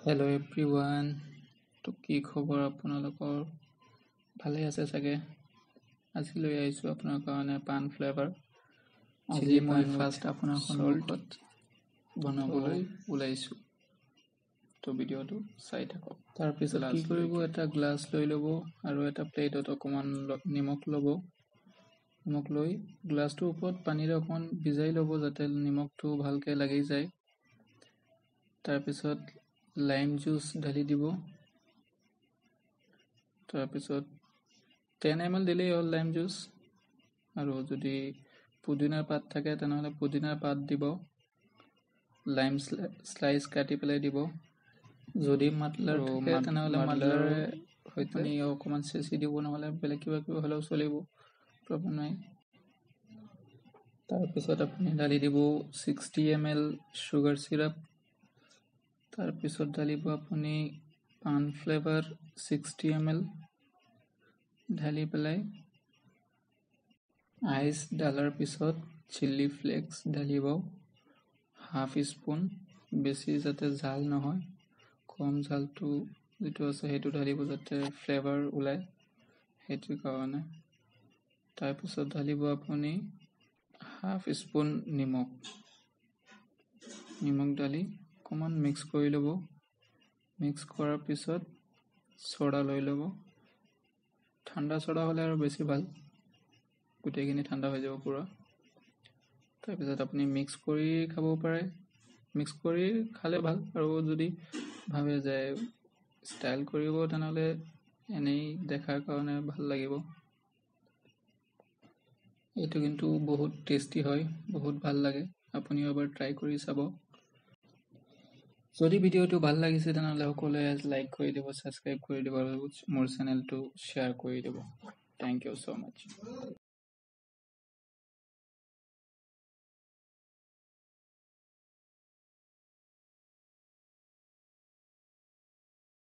Hello' everyone. তো কি খবৰ আপোনালোকৰ? ভালে আছে চাগে? আজি লৈ আহিছোঁ আপোনাৰ কাৰণে পান ফ্লেভাৰ। আজি মই ফাৰ্ষ্ট আপোনাৰ সন্মুখত বনাবলৈ ওলাইছোঁ। তো ভিডিঅ'টো চাই থাকক। তাৰপিছত কি কৰিব, এটা গ্লাছ লৈ ল'ব আৰু এটা প্লেটত অকণমান নিমখ ল'ব। নিমখ লৈ গ্লাছটোৰ ওপৰত পানীৰে অকণমান ভিজাই ল'ব যাতে নিমখটো ভালকৈ লাগি যায়। তাৰপিছত লাইম জুচ ঢালি দিব। তাৰপিছত 10 ml দিলেই হ'ল লাইম জুচ। আৰু যদি পুদিনাৰ পাত থাকে তেনেহ'লে পুদিনাৰ পাত দিব। লাইম স্লাইচ কাটি পেলাই দিব। যদি মাডলাৰ থাকে তেনেহ'লে মাডলাৰে সৈতে অকণমান চেঁচি দিব, নহ'লে বেলেগ কিবা হ'লেও চলিব, প্ৰব্লেম নাই। তাৰপিছত আপুনি ঢালি দিব 60 ml চুগাৰ চিৰাপ। তাৰপিছত ঢালিব আপুনি পান ফ্লেভাৰ 60 ml। ঢালি পেলাই আইচ ঢালাৰ পিছত চিলি ফ্লেক্স ঢালিব ½ স্পুন। বেছি যাতে জাল নহয়, কম জালটো যিটো আছে সেইটো ঢালিব যাতে ফ্লেভাৰ ওলায়, সেইটোৰ কাৰণে। তাৰপিছত ঢালিব আপুনি ½ স্পুন নিমখ ঢালি অকণমান মিক্স কৰি ল'ব। মিক্স কৰাৰ পিছত ছ'ডা লৈ ল'ব। ঠাণ্ডা ছ'ডা হ'লে আৰু বেছি ভাল, গোটেইখিনি ঠাণ্ডা হৈ যাব পূৰা। তাৰপিছত আপুনি মিক্স কৰি খাব পাৰে। মিক্স কৰি খালে ভাল, আৰু যদি ভাবে যে ষ্টাইল কৰিব তেনেহ'লে এনেই দেখাৰ কাৰণে ভাল লাগিব। এইটো কিন্তু বহুত টেষ্টি হয়, বহুত ভাল লাগে। আপুনিও এবাৰ ট্ৰাই কৰি চাব। যদি ভিডিঅ'টো ভাল লাগিছে তেনেহ'লে সকলোৱে লাইক কৰি দিব, ছাবস্ক্ৰাইব কৰি দিব আৰু মোৰ চেনেলটো শ্বেয়াৰ কৰি দিব। Thank you so' much.